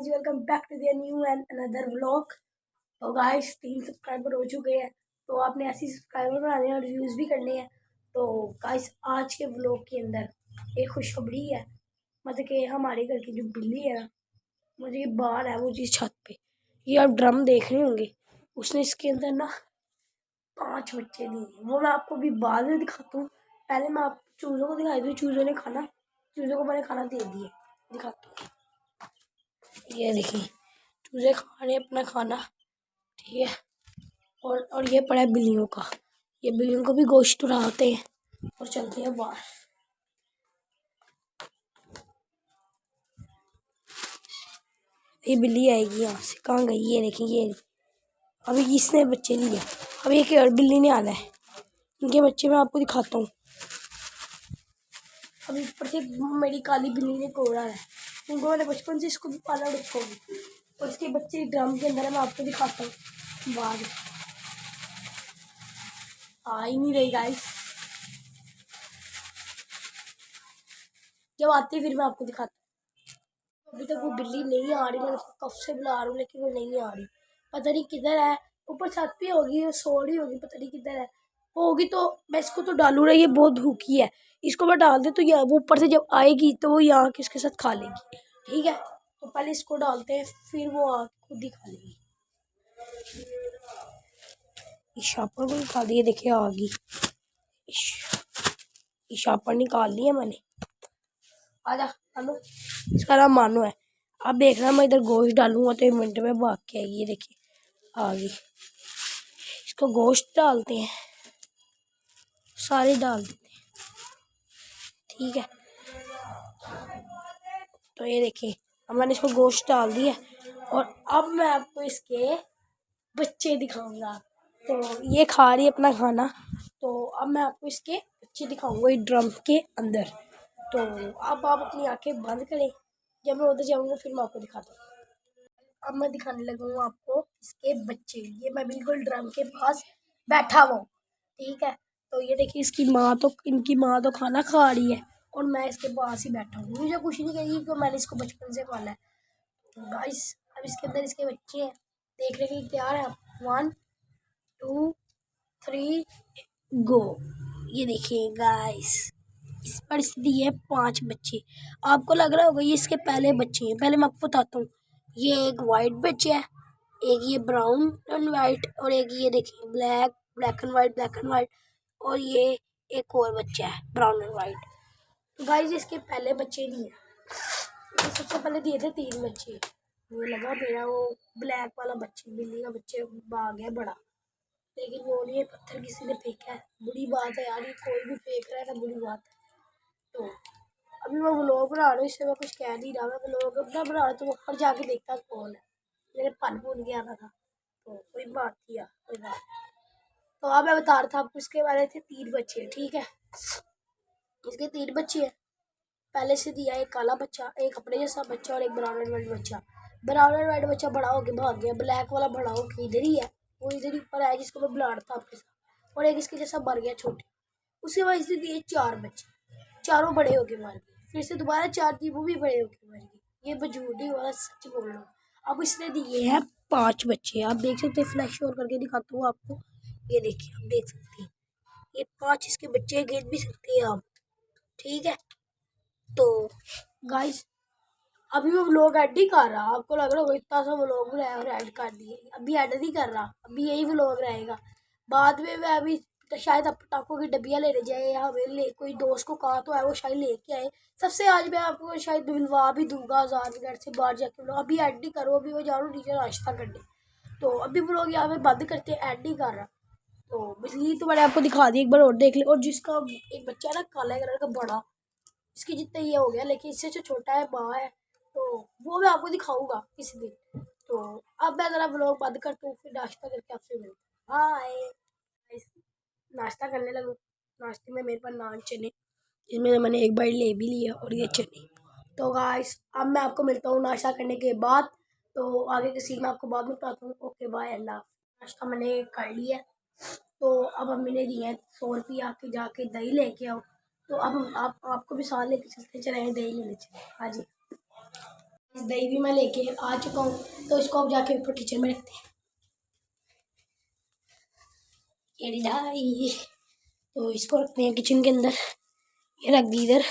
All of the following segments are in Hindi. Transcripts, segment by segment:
Guys, welcome back to the new and another vlog. तो गाइस 3 सब्सक्राइबर हो चुके हैं, तो आपने ऐसे सब्सक्राइबर बनाने हैं और रिव्यूज़ भी करने हैं। तो गाइस आज के व्लॉग के अंदर एक खुशखबरी है, मतलब कि हमारे घर की जो बिल्ली है ना, मुझे ये बाहर है वो चीज़ छत पे, ये आप ड्रम देख रहे होंगे, उसने इसके अंदर ना 5 बच्चे दिए। वो मैं आपको भी बाद में दिखाता हूँ। पहले मैं आप चूज़ों को दिखाई दूँ, चूज़ों को मैंने खाना दे दिए, दिखाता हूँ। ये देखिए चूजे खा रहे अपना खाना, ठीक है। और ये पड़ा है बिल्लियों का, ये बिल्लियों को भी गोश्त उड़ाते हैं और चलते हैं बाहर। ये बिल्ली आएगी यहाँ से, कहाँ गई? ये देखिए, ये अभी इसने बच्चे लिए, अभी एक और बिल्ली ने आना है। इनके बच्चे मैं आपको दिखाता हूँ। अभी ऊपर से मेरी काली बिल्ली ने कोड़ा है, उनको मैंने बचपन से इसको भी पाला और उसको भी, और इसके बच्चे ड्रम के अंदर है, मैं आपको दिखाता हूँ बाहर। आ ही नहीं रही गाइस, जब आती है फिर मैं आपको दिखाता हूँ। अभी तक वो बिल्ली नहीं आ रही, मैं उसको कब से बुला रहा हूँ लेकिन वो नहीं आ रही, पता नहीं किधर है। ऊपर छत पे होगी, सो रही होगी, पता नहीं किधर है। वो होगी तो मैं इसको तो डालू रही, ये बहुत भूखी है, इसको मैं डाल दे तो ये वो ऊपर से जब आएगी तो वो यहाँ किसके साथ खा लेगी, ठीक है। तो पहले इसको डालते हैं, फिर वो खुद ही खा लेगी। इस शापर को निकाल दिए, देखिए आ गई। इस शापर निकाल लिया मैंने, आजा डालो। इसका नाम मानो है। अब देखना मैं इधर गोश्त डालूंगा तो 1 मिनट में भाग के आएगी, ये देखिए आ गई। इसको गोश्त डालते हैं, सारे डाल देते हैं, ठीक है। तो ये देखिए अब मैंने इसको गोश्त डाल दिया, और अब मैं आपको इसके बच्चे दिखाऊंगा। तो ये खा रही है अपना खाना, तो अब मैं आपको इसके बच्चे दिखाऊंगा इस ड्रम के अंदर। तो अब आप अपनी आंखें बंद करें, जब मैं उधर जाऊंगा फिर मैं आपको दिखाता हूँ। अब मैं दिखाने लगा हूँ आपको इसके बच्चे। ये मैं बिल्कुल ड्रम के पास बैठा हुआ हूँ, ठीक है। तो ये देखिए इनकी माँ तो खाना खा रही है और मैं इसके पास ही बैठा हूँ। मुझे कुछ नहीं कहेगी क्योंकि मैंने इसको बचपन से पाला है। तो गाइस अब इसके अंदर इसके बच्चे हैं, देखने के लिए तैयार है आप? 1 2 3 गो। ये देखिए गाइस, इस पर दिए है 5 बच्चे। आपको लग रहा होगा ये इसके पहले बच्चे हैं, पहले मैं आपको बताता हूँ। ये एक वाइट बच्चा है, एक ये ब्राउन एंड वाइट, और एक ये देखिए ब्लैक एंड वाइट, और ये एक और बच्चा है ब्राउन एंड वाइट। तो गाइस इसके पहले बच्चे नहीं है, तो सबसे पहले दिए थे 3 बच्चे। वो लगा मेरा वो ब्लैक वाला बच्चे, बिल्ली का बच्चे भाग गया बड़ा, लेकिन वो नहीं, पत्थर किसी ने फेंका है। बुरी बात है यार, ये कोई भी फेंक रहा है ना, बुरी बात है। तो अभी मैं व्लॉग बना रहा हूँ, इससे मैं कुछ कह नहीं रहा, मैं व्लॉग अपना बना रहा हूँ, तो ऊपर जाके देखता कौन है। मेरे पन भून गया था, तो कोई बात किया, कोई बात। तो अब मैं बता रहा था आपको, इसके वाले थे 3 बच्चे, ठीक है। इसके 3 बच्चे हैं, पहले से दिया एक काला बच्चा, एक कपड़े जैसा बच्चा, और एक ब्राउन एंड वाइट बच्चा। ब्राउन एंड वाइट बच्चा बड़ा होके भाग गया, ब्लैक वाला बड़ा होके इधर ही है, वो इधर ही ऊपर है जिसको मैं बुला रहा था आपके साथ, और एक इसके जैसा मर गया छोटे। उसके बाद इसने दिए 4 बच्चे, चारों बड़े होके मर गए। फिर से दोबारा 4 दी, वो भी बड़े होके मर गए। ये बजूटी वाला सच बोल रहा हूँ। अब इसने दिए हैं 5 बच्चे, आप देख सकते हैं, फ्लैश और करके दिखाता हूँ आपको। ये देखिए आप देख सकते हैं, ये 5 इसके बच्चे, गिन भी सकते हैं आप, ठीक है। तो गाइस अभी वो व्लॉग ऐड ही कर रहा, आपको लग रहा होगा इतना सा व्लॉग बनाया और ऐड कर दिए, अभी ऐड नहीं कर रहा, अभी यही व्लॉग रहेगा। बाद में मैं अभी तो शायद अब पटाखों की डब्बियाँ लेने जाए, या हमें ले कोई दोस्त को कहा तो है वो शायद लेके आए। सबसे आज मैं आपको शायद मिलवा भी दूंगा 1000 मिनट से बाहर जाके व्लॉग, अभी ऐड नहीं करो, अभी मैं जा रहा हूँ नीचे नाश्ता करने। तो अभी व्लॉग यहाँ पे बंद करते, ऐड नहीं कर रहा। तो बिजली तो मैंने आपको दिखा दी, एक बार और देख ले। और जिसका एक बच्चा है ना काला कलर का बड़ा, इसकी जितना ये हो गया, लेकिन इससे जो छोटा है माँ है, तो वो मैं आपको दिखाऊंगा किसी दिन। तो अब मैं ज़रा व्लॉग बंद करता हूँ, फिर नाश्ता करके आपसे मिलता हूँ। हाय, नाश्ता करने लगूँ। नाश्ते में मेरे पास नान चने, इसमें मैंने एक बाइट ले भी लिया, और ये चने। तो गाइस अब मैं आपको मिलता हूँ नाश्ता करने के बाद, तो आगे की सीन मैं आपको बाद में बताता हूँ। ओके बाय, अल्लाह। नाश्ता मैंने कर लिया, तो अब मम्मी ने दिया है 100 रुपया के जाके दही लेके आओ। तो अब आपको भी साथ लेके चलते, चले दही लेने चले। हाँ जी। इस दही भी मैं लेके आ चुका हूँ, तो इसको अब जाके ऊपर किचन में रखते हैं। ये दही, तो इसको रखते हैं किचन के अंदर। ये रख दी इधर।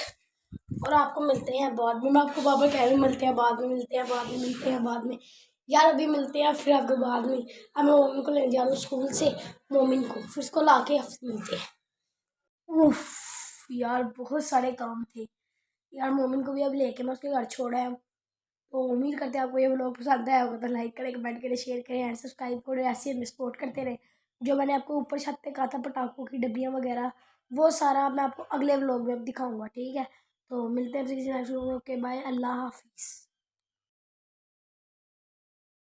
और आपको मिलते हैं बाद में। मैं आपको बाबा कह रही हूँ मिलते हैं बाद में, मिलते हैं बाद में, मिलते हैं बाद में। यार अभी मिलते हैं, फिर आपको बाद में। अब मैं मोमिन को लेने जा रहा हूँ स्कूल से, मोमिन को, फिर उसको ला के मिलते हैं। उफ यार बहुत सारे काम थे यार। मोमिन को भी अब लेके मैं उसके घर छोड़ा है। तो उम्मीद करते हैं आपको ये व्लॉग पसंद आया होगा, तो लाइक करें, कमेंट करें, शेयर करें एंड सब्सक्राइब करें। ऐसे हमें सपोर्ट करते रहे। जो मैंने आपको ऊपर छत पे कहा था पटाखों की डब्बियाँ वगैरह, वो सारा मैं आपको अगले व्लॉग में अब दिखाऊंगा, ठीक है। तो मिलते हैं किसी नेक्स्ट व्लॉग में। ओके बाय, अल्लाह हाफिज़।